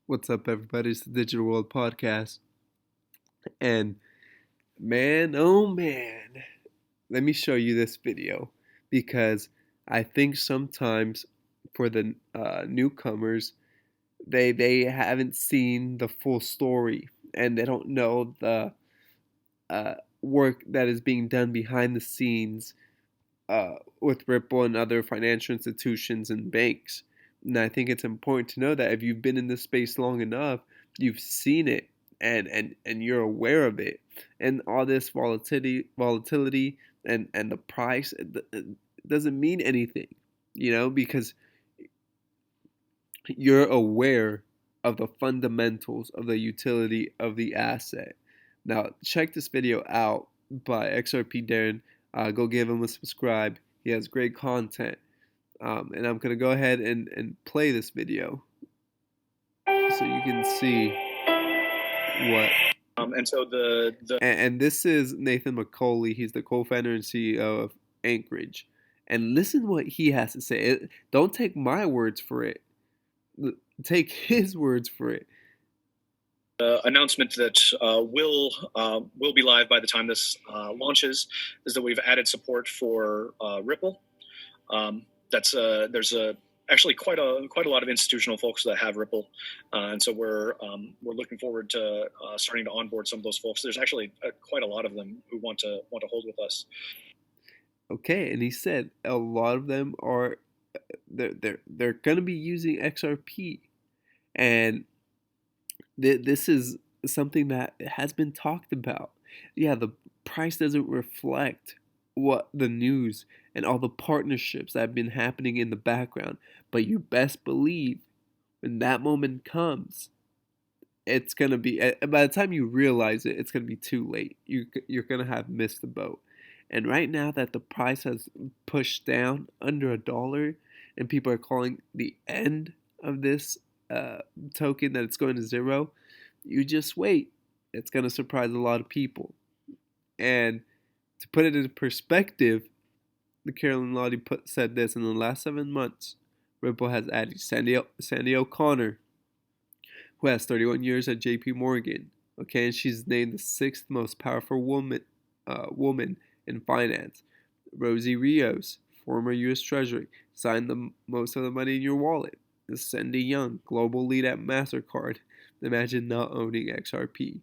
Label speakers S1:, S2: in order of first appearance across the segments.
S1: What's up, everybody? It's the Digital World Podcast. And man, oh man, let me show you this video because I think sometimes for the newcomers, they haven't seen the full story and they don't know the uh, work that is being done behind the scenes with Ripple and other financial institutions and banks. And I think it's important to know that if you've been in this space long enough, you've seen it and you're aware of it. And all this volatility and the price it doesn't mean anything, because you're aware of the fundamentals of the utility of the asset. Now, check this video out by XRP Darren. Go give him a subscribe. He has great content. And I'm going to go ahead and play this video so you can see what.
S2: And so the
S1: And this is Nathan McCauley. He's the co-founder and CEO of Anchorage. And listen what he has to say. Don't take my words for it. Take his words for it.
S2: announcement that will be live by the time this launches is that we've added support for Ripple. There's actually quite a lot of institutional folks that have Ripple, and so we're looking forward to starting to onboard some of those folks. There's actually quite a lot of them who want to hold with us.
S1: Okay, and he said a lot of them are they're gonna be using XRP, and this is something that has been talked about. Yeah, the price doesn't reflect what the news and all the partnerships that have been happening in the background, but you best believe when that moment comes, it's gonna be by the time you realize it, it's gonna be too late. You're gonna have missed the boat. And right now that the price has pushed down under $1, and people are calling the end of this uh, token that it's going to zero, you just wait. It's gonna surprise a lot of people. And to put it into perspective, the Carolyn Lottie said this: in the last 7 months, Ripple has added Sandy O'Connor, who has 31 years at J.P. Morgan. Okay, and she's named the sixth most powerful woman in finance. Rosie Rios, former U.S. Treasury, signed the most of the money in your wallet. Cindy Young, global lead at Mastercard. Imagine not owning XRP.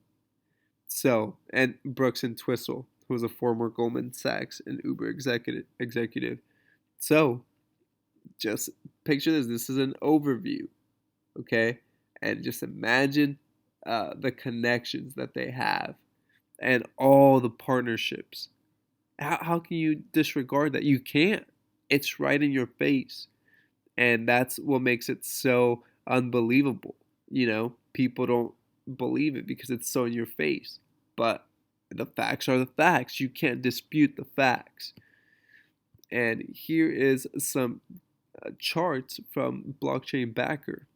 S1: So, and Brooks and Twistle, who was a former Goldman Sachs and Uber executive. So, just picture this. This is an overview, okay? And just imagine the connections that they have and all the partnerships. How can you disregard that? You can't. It's right in your face. And that's what makes it so unbelievable. People don't believe it because it's so in your face. But the facts are the facts. You can't dispute the facts. And here is some charts from Blockchain Backer.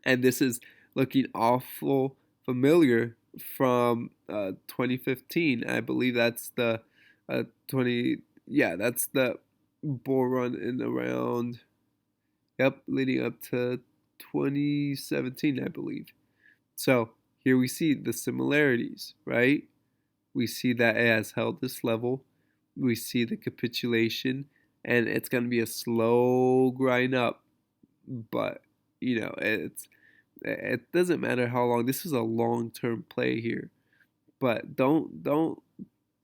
S1: And this is looking awful familiar from 2015. I believe that's the 20. Yeah, that's the bull run in around. Yep, leading up to 2017, I believe. So here we see the similarities, right? We see that it has held this level. We see the capitulation, and it's going to be a slow grind up. But it doesn't matter how long. This is a long-term play here. But don't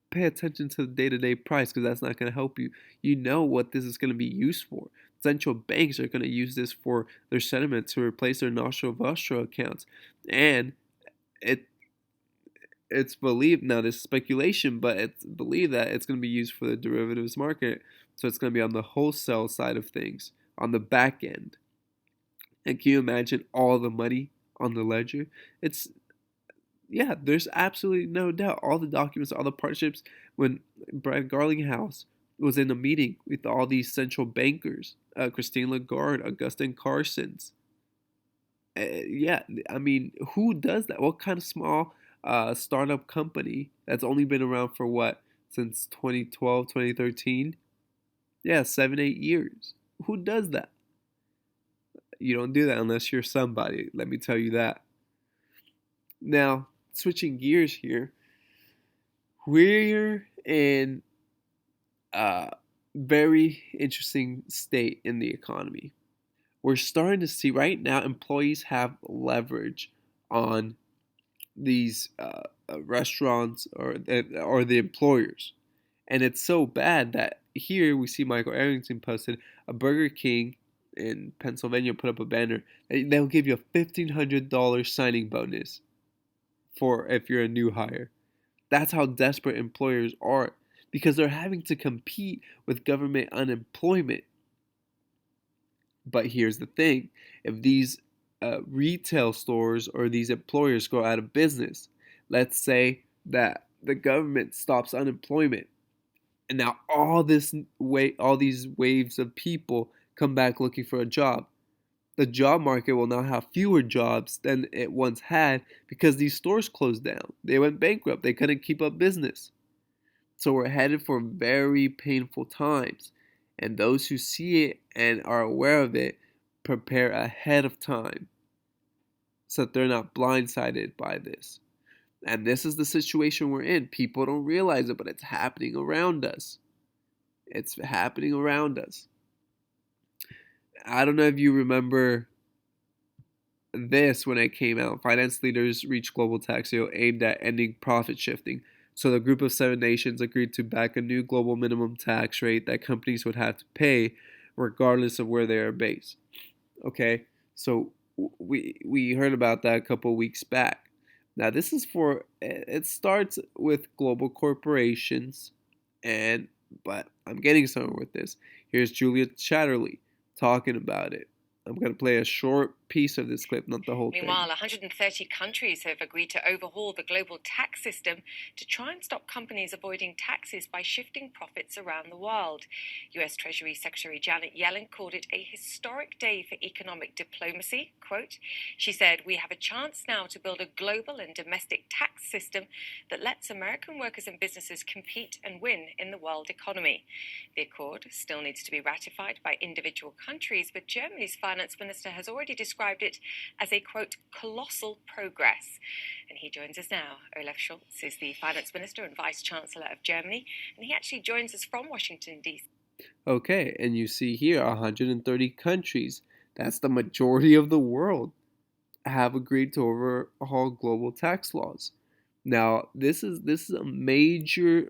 S1: pay attention to the day-to-day price because that's not going to help you. You know what this is going to be used for. Central banks are going to use this for their sentiment to replace their nostril vostro accounts, and it it's believed, now this is speculation, but it's believed that it's going to be used for the derivatives market. So it's going to be on the wholesale side of things, on the back end. And can you imagine all the money on the ledger? It's Yeah, there's absolutely no doubt. All the documents, all the partnerships. When Brad Garlinghouse was in a meeting with all these central bankers, Christine Lagarde, Augustine Carson's. Yeah, I mean, who does that? What kind of small startup company that's only been around for what, since 2012, 2013? Yeah, 7, 8 years. Who does that? You don't do that unless you're somebody. Let me tell you that. Now, switching gears here, we're in a very interesting state in the economy. We're starting to see right now employees have leverage on these restaurants or the employers, and it's so bad that here we see Michael Arrington posted a Burger King in Pennsylvania put up a banner. They'll give you a $1,500 signing bonus for if you're a new hire. That's how desperate employers are because they're having to compete with government unemployment. But here's the thing, if these retail stores or these employers go out of business, let's say that the government stops unemployment, and now all these waves of people come back looking for a job. The job market will now have fewer jobs than it once had because these stores closed down. They went bankrupt. They couldn't keep up business. So we're headed for very painful times. And those who see it and are aware of it prepare ahead of time so that they're not blindsided by this. And this is the situation we're in. People don't realize it, but it's happening around us. It's happening around us. I don't know if you remember this when it came out. Finance leaders reached global tax deal aimed at ending profit shifting. So the group of seven nations agreed to back a new global minimum tax rate that companies would have to pay regardless of where they are based. Okay, so we heard about that a couple of weeks back. Now this is for it starts with global corporations, and but I'm getting somewhere with this. Here's Julia Chatterley talking about it. I'm going to play a short piece of this clip, not the whole thing.
S3: Meanwhile, 130 countries have agreed to overhaul the global tax system to try and stop companies avoiding taxes by shifting profits around the world. US Treasury Secretary Janet Yellen called it a historic day for economic diplomacy. Quote, she said, "We have a chance now to build a global and domestic tax system that lets American workers and businesses compete and win in the world economy." The accord still needs to be ratified by individual countries, but Germany's finance minister has already described it as a, quote, colossal progress. And he joins us now. Olaf Scholz is the finance minister and vice chancellor of Germany, and he actually joins us from Washington, D.C.
S1: Okay, and you see here 130 countries, that's the majority of the world, have agreed to overhaul global tax laws. Now, this is a major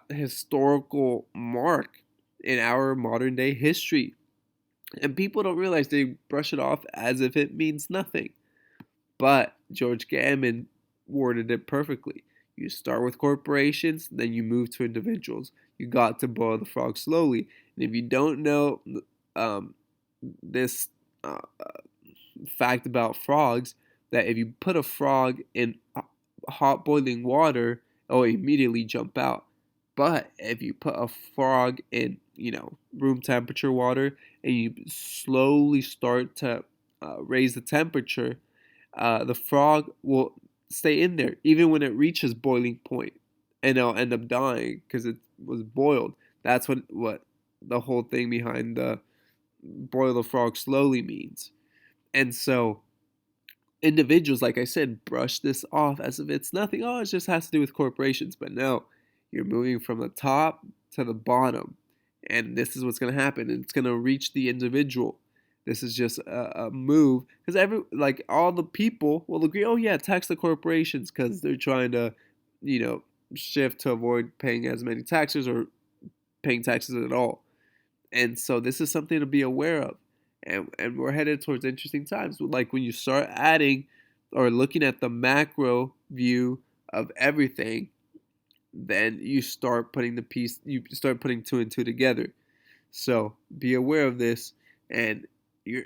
S1: historical mark in our modern day history. And people don't realize, they brush it off as if it means nothing. But George Gammon worded it perfectly. You start with corporations, then you move to individuals. You got to boil the frog slowly. And if you don't know um, this fact about frogs, that if you put a frog in hot boiling water, it'll immediately jump out. But if you put a frog in, room temperature water and you slowly start to raise the temperature, the frog will stay in there even when it reaches boiling point, and it'll end up dying because it was boiled. That's what the whole thing behind the boil the frog slowly means. And so individuals, like I said, brush this off as if it's nothing. Oh, it just has to do with corporations. But no, you're moving from the top to the bottom. And this is what's going to happen. It's going to reach the individual. This is just a move because all the people will agree. Oh yeah, tax the corporations because they're trying to, shift to avoid paying as many taxes or paying taxes at all. And so this is something to be aware of. And we're headed towards interesting times. Like when you start adding or looking at the macro view of everything, then you start putting two and two together. So be aware of this, and you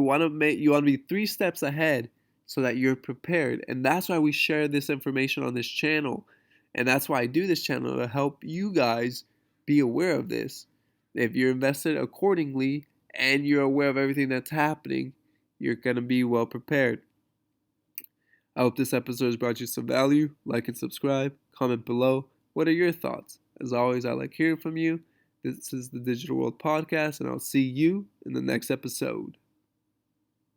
S1: want to be 3 steps ahead so that you're prepared. And that's why we share this information on this channel, and that's why I do this channel, to help you guys be aware of this. If you're invested accordingly and you're aware of everything that's happening, you're gonna be well prepared. I hope this episode has brought you some value. Like and subscribe. Comment below. What are your thoughts? As always, I like hearing from you. This is the Digital World Podcast, and I'll see you in the next episode.